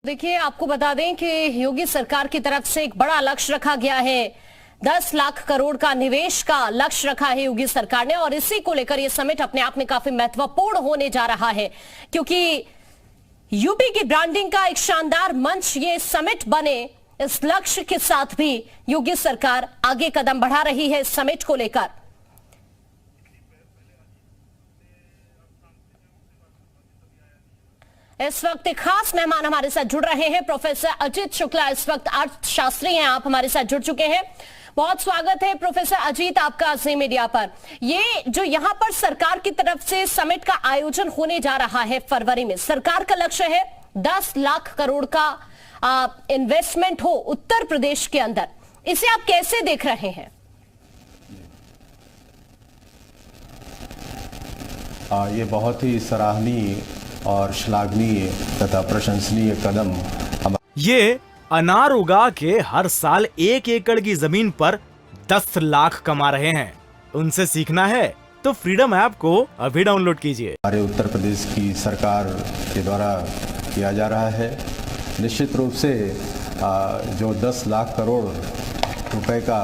देखिए, आपको बता दें कि योगी सरकार की तरफ से एक बड़ा लक्ष्य रखा गया है। 10 लाख करोड़ का निवेश का लक्ष्य रखा है योगी सरकार ने, और इसी को लेकर यह समिट अपने आप में काफी महत्वपूर्ण होने जा रहा है, क्योंकि यूपी की ब्रांडिंग का एक शानदार मंच ये समिट बने। इस लक्ष्य के साथ भी योगी सरकार आगे कदम बढ़ा रही है इस समिट को लेकर। इस वक्त एक खास मेहमान हमारे साथ जुड़ रहे हैं, प्रोफेसर अजीत शुक्ला। इस वक्त अर्थशास्त्री हैं, आप हमारे साथ जुड़ चुके हैं। बहुत स्वागत है प्रोफेसर अजीत आपका जी मीडिया पर। ये जो यहां पर सरकार की तरफ से समिट का आयोजन होने जा रहा है फरवरी में, सरकार का लक्ष्य है 10 लाख करोड़ का इन्वेस्टमेंट हो उत्तर प्रदेश के अंदर। इसे आप कैसे देख रहे हैं? ये बहुत ही सराहनीय और श्लाघनीय तथा प्रशंसनीय कदम। ये अनार उगा के हर साल 1 एकड़ की जमीन पर 10 लाख कमा रहे हैं। उनसे सीखना है तो फ्रीडम ऐप को अभी डाउनलोड कीजिए। हमारे उत्तर प्रदेश की सरकार के द्वारा किया जा रहा है। निश्चित रूप से जो 10 लाख करोड़ रुपए का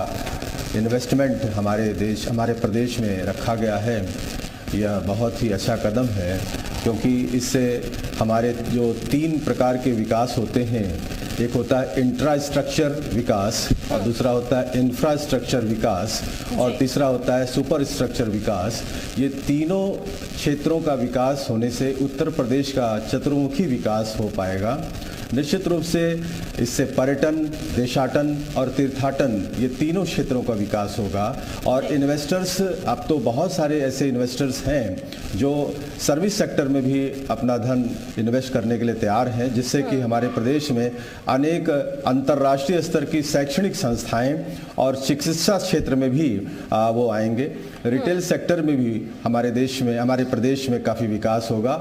इन्वेस्टमेंट हमारे प्रदेश में रखा गया है, यह बहुत ही अच्छा कदम है, क्योंकि इससे हमारे जो 3 प्रकार के विकास होते हैं, एक होता है इंफ्रास्ट्रक्चर विकास, और दूसरा होता है इंफ्रास्ट्रक्चर विकास, और तीसरा होता है सुपर स्ट्रक्चर विकास। ये तीनों क्षेत्रों का विकास होने से उत्तर प्रदेश का चतुर्मुखी विकास हो पाएगा। निश्चित रूप से इससे पर्यटन, देशाटन और तीर्थाटन, ये तीनों क्षेत्रों का विकास होगा। और इन्वेस्टर्स, अब तो बहुत सारे ऐसे इन्वेस्टर्स हैं जो सर्विस सेक्टर में भी अपना धन इन्वेस्ट करने के लिए तैयार हैं, जिससे कि हमारे प्रदेश में अनेक अंतर्राष्ट्रीय स्तर की शैक्षणिक संस्थाएं और चिकित्सा क्षेत्र में भी वो आएंगे। रिटेल सेक्टर में भी हमारे प्रदेश में काफ़ी विकास होगा।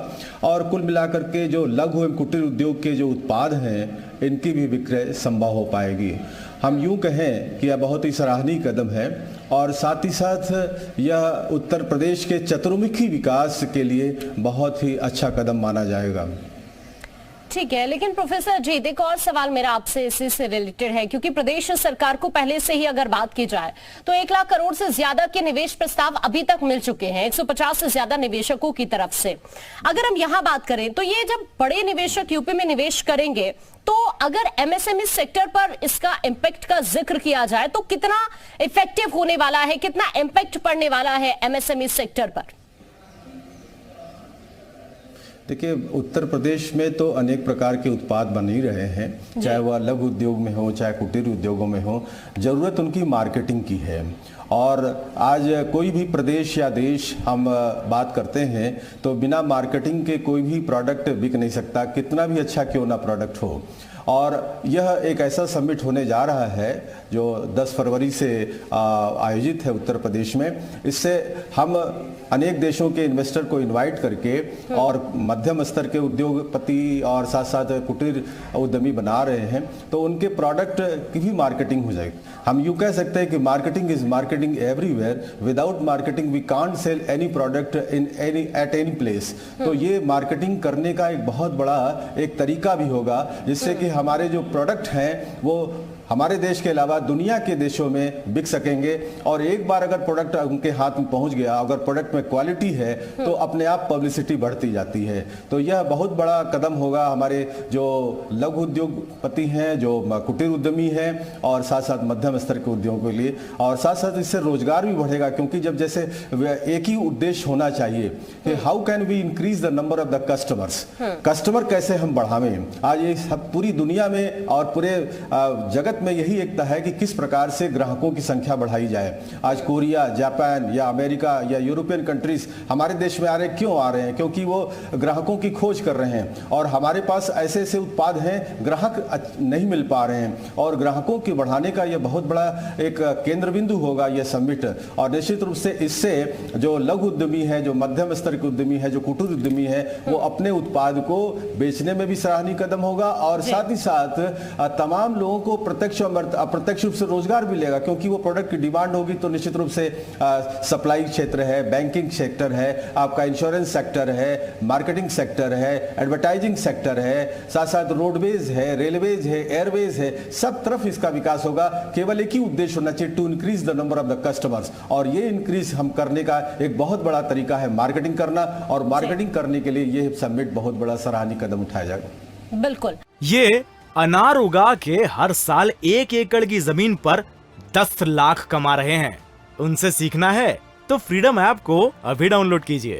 और कुल मिलाकर के जो लघु एवं कुटीर उद्योग के जो उत्पाद हैं, इनकी भी विक्रय संभव हो पाएगी। हम यूं कहें कि यह बहुत ही सराहनीय कदम है, और साथ ही साथ यह उत्तर प्रदेश के चतुर्मुखी विकास के लिए बहुत ही अच्छा कदम माना जाएगा। ठीक है, लेकिन प्रोफेसर अजीत, एक और सवाल मेरा आपसे इसी से रिलेटेड है, क्योंकि प्रदेश सरकार को पहले से ही अगर बात की जाए तो 1 लाख करोड़ से ज्यादा के निवेश प्रस्ताव अभी तक मिल चुके हैं 150 से ज्यादा निवेशकों की तरफ से। अगर हम यहां बात करें तो ये जब बड़े निवेशक यूपी में निवेश करेंगे, तो अगर एमएसएमई सेक्टर पर इसका इम्पैक्ट का जिक्र किया जाए तो कितना इफेक्टिव होने वाला है, कितना इम्पैक्ट पड़ने वाला है एमएसएमई सेक्टर पर? देखिए, उत्तर प्रदेश में तो अनेक प्रकार के उत्पाद बन ही रहे हैं, चाहे वह लघु उद्योग में हो, चाहे कुटीर उद्योगों में हो। ज़रूरत उनकी मार्केटिंग की है। और आज कोई भी प्रदेश या देश हम बात करते हैं तो बिना मार्केटिंग के कोई भी प्रोडक्ट बिक नहीं सकता, कितना भी अच्छा क्यों ना प्रोडक्ट हो। और यह एक ऐसा समिट होने जा रहा है जो 10 फरवरी से आयोजित है उत्तर प्रदेश में। इससे हम अनेक देशों के इन्वेस्टर को इनवाइट करके और मध्यम स्तर के उद्योगपति और साथ साथ कुटीर उद्यमी बना रहे हैं, तो उनके प्रोडक्ट की भी मार्केटिंग हो जाएगी। हम यूँ कह सकते हैं कि marketing is marketing everywhere. Without marketing we can't sell any product at any place. तो ये मार्केटिंग करने का एक बहुत बड़ा एक तरीका भी होगा, जिससे कि हमारे जो प्रोडक्ट हैं वो हमारे देश के अलावा दुनिया के देशों में बिक सकेंगे। और एक बार अगर प्रोडक्ट उनके हाथ में पहुंच गया, अगर प्रोडक्ट में क्वालिटी है, तो अपने आप पब्लिसिटी बढ़ती जाती है। तो यह बहुत बड़ा कदम होगा हमारे जो लघु उद्योगपति हैं, जो कुटीर उद्यमी हैं, और साथ साथ मध्यम स्तर के उद्योगों के लिए। और साथ साथ इससे रोजगार भी बढ़ेगा, क्योंकि जब जैसे एक ही उद्देश्य होना चाहिए कि how can we increase the number of the customers. Customer कैसे हम बढ़ावें। आज ये सब पूरी दुनिया में और पूरे जगत में यही एकता है कि किस प्रकार से ग्राहकों की संख्या बढ़ाई जाए। आज कोरिया, जापान या अमेरिका या यूरोपियन कंट्रीज हमारे देश में क्यों आ रहे हैं? क्योंकि वो ग्राहकों की खोज कर रहे हैं, और हमारे पास ऐसे ऐसे उत्पाद हैं, ग्राहक नहीं मिल पा रहे हैं, और ग्राहकों के बढ़ाने का यह बहुत बड़ा एक केंद्र बिंदु होगा ये समिट। और निश्चित रूप से इससे जो लघु उद्यमी है, जो मध्यम स्तर के उद्यमी है, जो कुटीर उद्यमी है, वो अपने उत्पाद को बेचने में भी सराहनीय कदम होगा और साथ ही साथ तमाम लोगों को प्रत्यक्ष और अप्रत्यक्ष रूप से रोजगार मिलेगा, क्योंकि वो प्रोडक्ट की डिमांड होगी तो निश्चित रूप से सप्लाई क्षेत्र है, बैंकिंग सेक्टर है, आपका इंश्योरेंस सेक्टर है, मार्केटिंग सेक्टर है, एडवर्टाइजिंग सेक्टर है, साथ साथ रोडवेज है, रेलवेज है, एयरवेज है, सब तरफ इसका विकास होगा। केवल एक ही उद्देश्य होना चाहिए, to increase the number of the customers, और ये इंक्रीज हम करने का एक बहुत बड़ा तरीका है मार्केटिंग करना, और मार्केटिंग करने के लिए ये समिट बहुत बड़ा सराहनीय कदम उठाया जाएगा। बिल्कुल। ये अनार उगा के हर साल 1 एकड़ की जमीन पर 10 लाख कमा रहे हैं। उनसे सीखना है तो फ्रीडम ऐप को अभी डाउनलोड कीजिए।